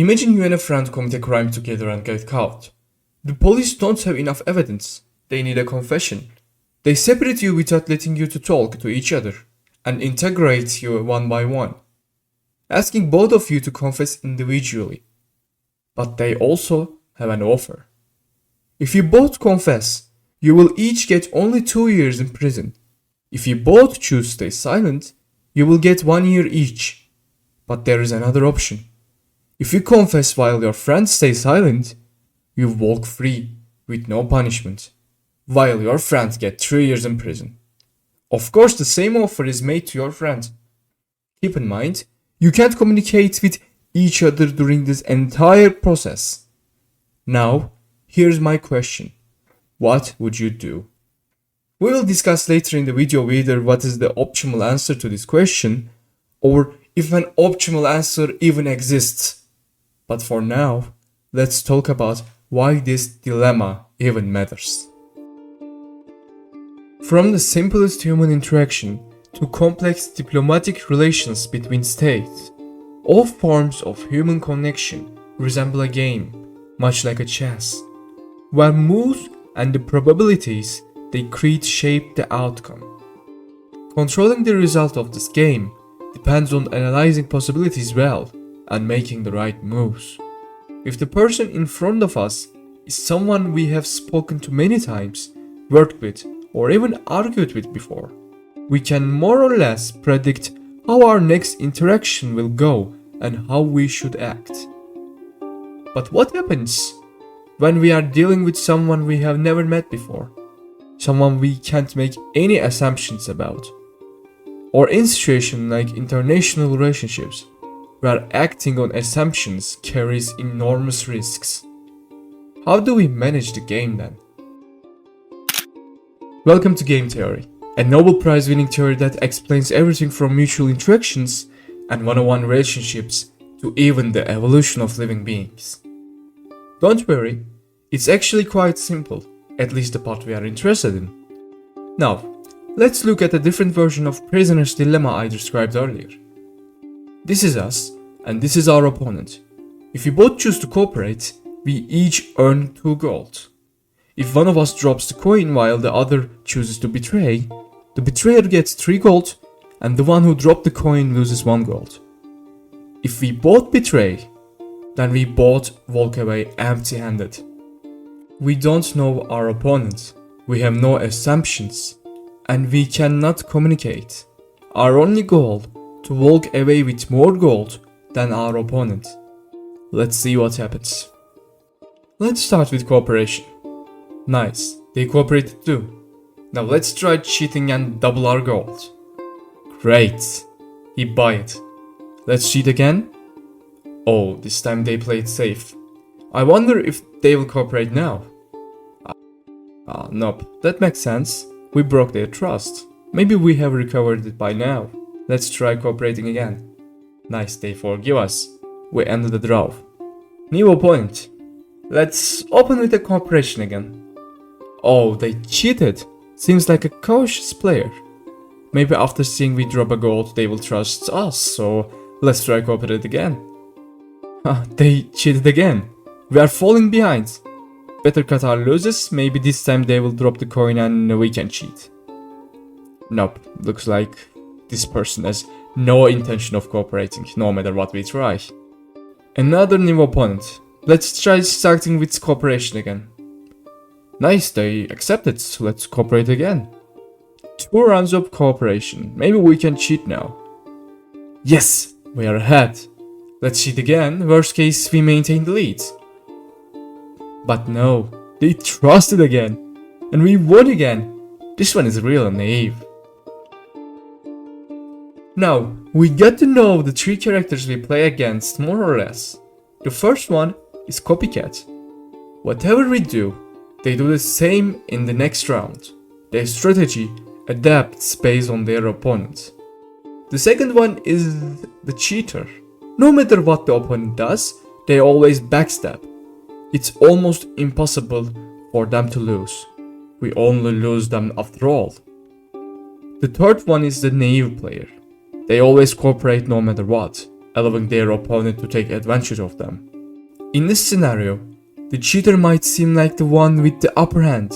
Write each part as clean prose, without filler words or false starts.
Imagine you and a friend commit a crime together and get caught. The police don't have enough evidence. They need a confession. They separate you without letting you to talk to each other and integrate you one by one, asking both of you to confess individually. But they also have an offer. If you both confess, you will each get only 2 years in prison. If you both choose to stay silent, you will get 1 year each. But there is another option. If you confess while your friends stay silent, you walk free with no punishment, while your friends get 3 years in prison. Of course, the same offer is made to your friend. Keep in mind, you can't communicate with each other during this entire process. Now, here's my question. What would you do? We will discuss later in the video whether what is the optimal answer to this question, or if an optimal answer even exists. But for now, let's talk about why this dilemma even matters. From the simplest human interaction to complex diplomatic relations between states, all forms of human connection resemble a game, much like a chess, where moves and the probabilities they create shape the outcome. Controlling the result of this game depends on analyzing possibilities well and making the right moves. If the person in front of us is someone we have spoken to many times, worked with, or even argued with before, we can more or less predict how our next interaction will go and how we should act. But what happens when we are dealing with someone we have never met before? Someone we can't make any assumptions about? Or in situations like international relationships, where acting on assumptions carries enormous risks. How do we manage the game then? Welcome to Game Theory, a Nobel Prize winning theory that explains everything from mutual interactions and one-on-one relationships to even the evolution of living beings. Don't worry, it's actually quite simple, at least the part we are interested in. Now, let's look at a different version of prisoner's dilemma I described earlier. This is us, and this is our opponent. If we both choose to cooperate, we each earn 2 gold. If one of us drops the coin while the other chooses to betray, the betrayer gets 3 gold, and the one who dropped the coin loses 1 gold. If we both betray, then we both walk away empty-handed. We don't know our opponent, we have no assumptions, and we cannot communicate. Our only goal to walk away with more gold than our opponent. Let's see what happens. Let's start with cooperation. Nice, they cooperated too. Now let's try cheating and double our gold. Great, he buy it. Let's cheat again. Oh, this time they played safe. I wonder if they will cooperate now. Nope, that makes sense. We broke their trust. Maybe we have recovered it by now. Let's try cooperating again. Nice, they forgive us. We ended the draw. New opponent. Let's open with a cooperation again. Oh, they cheated. Seems like a cautious player. Maybe after seeing we drop a gold, they will trust us, so let's try cooperate again. They cheated again. We are falling behind. Better cut our losses, maybe this time they will drop the coin and we can cheat. Nope, looks like this person has no intention of cooperating, no matter what we try. Another new opponent. Let's try starting with cooperation again. Nice, they accepted, so let's cooperate again. 2 rounds of cooperation, maybe we can cheat now. Yes, we are ahead. Let's cheat again, worst case we maintain the lead. But no, they trusted again, and we won again. This one is real naive. Now, we get to know the 3 characters we play against more or less. The first one is copycat. Whatever we do, they do the same in the next round. Their strategy adapts based on their opponent. The second one is the cheater. No matter what the opponent does, they always backstab. It's almost impossible for them to lose. We only lose them after all. The third one is the naive player. They always cooperate no matter what. allowing their opponent to take advantage of them. In this scenario, the cheater might seem like the one with the upper hand.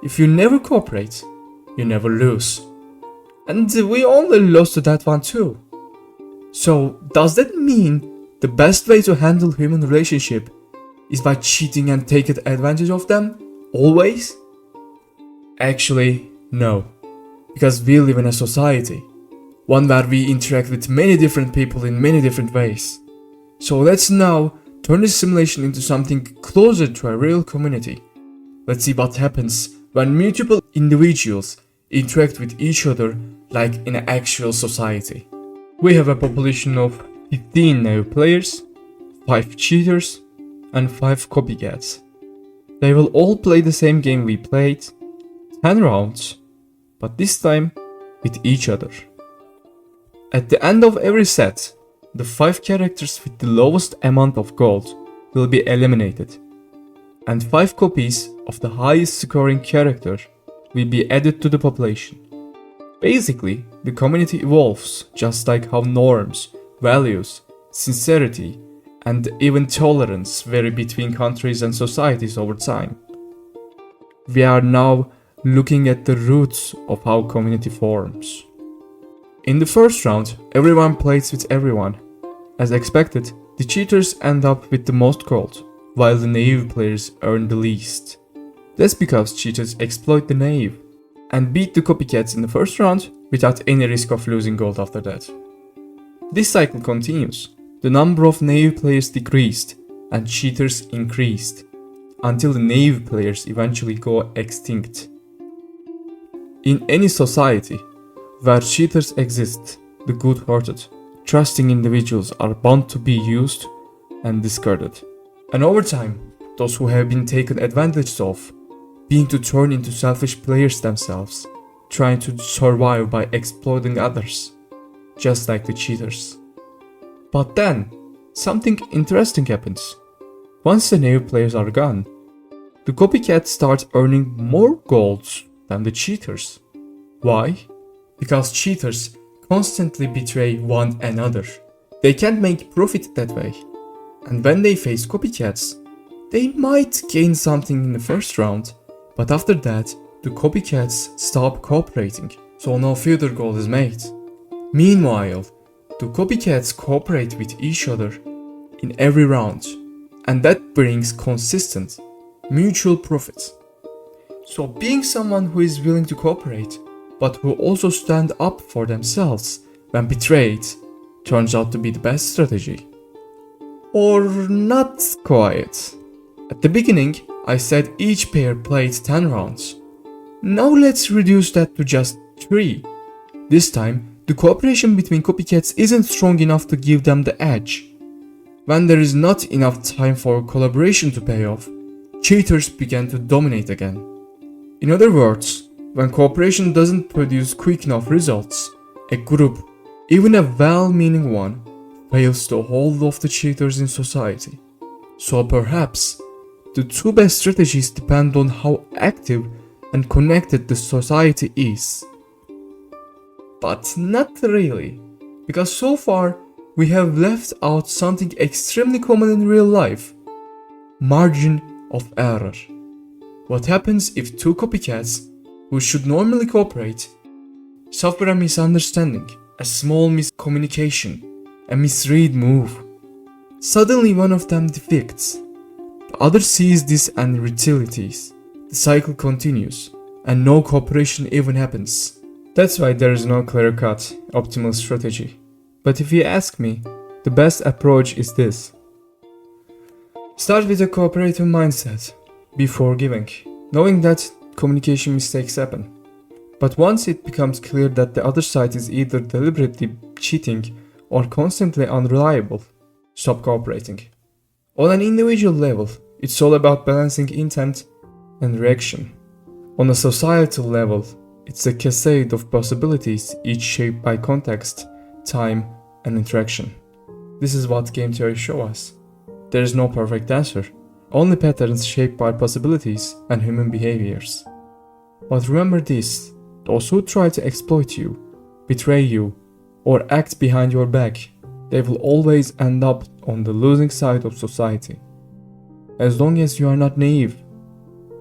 If you never cooperate, you never lose. And we only lost to that one too. So, does that mean the best way to handle human relationship is by cheating and taking advantage of them? Always? Actually, no. Because we live in a society. One where we interact with many different people in many different ways. So let's now turn this simulation into something closer to a real community. Let's see what happens when multiple individuals interact with each other like in an actual society. We have a population of 15 naive players, 5 cheaters, and 5 copycats. They will all play the same game we played, 10 rounds, but this time with each other. At the end of every set, the 5 characters with the lowest amount of gold will be eliminated, and 5 copies of the highest scoring character will be added to the population. Basically, the community evolves just like how norms, values, sincerity, and even tolerance vary between countries and societies over time. We are now looking at the roots of how community forms. In the first round, everyone plays with everyone. As expected, the cheaters end up with the most gold, while the naive players earn the least. That's because cheaters exploit the naive and beat the copycats in the first round without any risk of losing gold after that. This cycle continues. The number of naive players decreased and cheaters increased, until the naive players eventually go extinct. In any society where cheaters exist, the good-hearted, trusting individuals are bound to be used and discarded. And over time, those who have been taken advantage of being to turn into selfish players themselves, trying to survive by exploiting others, just like the cheaters. But then, something interesting happens. Once the naive players are gone, the copycats start earning more gold than the cheaters. Why? Because cheaters constantly betray one another. They can't make profit that way. And when they face copycats, they might gain something in the first round, but after that, the copycats stop cooperating, so no further gold is made. Meanwhile, the copycats cooperate with each other in every round, and that brings consistent, mutual profit. So being someone who is willing to cooperate, but who also stand up for themselves when betrayed, turns out to be the best strategy. Or not quite. At the beginning, I said each pair played 10 rounds. Now let's reduce that to just 3. This time, the cooperation between copycats isn't strong enough to give them the edge. When there is not enough time for collaboration to pay off, cheaters begin to dominate again. In other words, when cooperation doesn't produce quick enough results, a group, even a well-meaning one, fails to hold off the cheaters in society. So perhaps, the two best strategies depend on how active and connected the society is. But not really, because so far we have left out something extremely common in real life: margin of error. What happens if two copycats, who should normally cooperate, suffer a misunderstanding, a small miscommunication, a misread move? Suddenly one of them defects. The other sees this and retaliates. The cycle continues, and no cooperation even happens. That's why there is no clear-cut, optimal strategy. But if you ask me, the best approach is this. Start with a cooperative mindset. Be forgiving, knowing that communication mistakes happen. But once it becomes clear that the other side is either deliberately cheating or constantly unreliable, stop cooperating. On an individual level, it's all about balancing intent and reaction. On a societal level, it's a cascade of possibilities, each shaped by context, time, and interaction. This is what game theory shows us. There is no perfect answer, only patterns shaped by possibilities and human behaviors. But remember this: those who try to exploit you, betray you, or act behind your back they will always end up on the losing side of society. As long as you are not naive,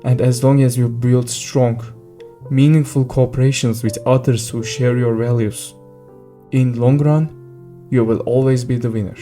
and as long as you build strong, meaningful cooperations with others who share your values, in long run, you will always be the winner.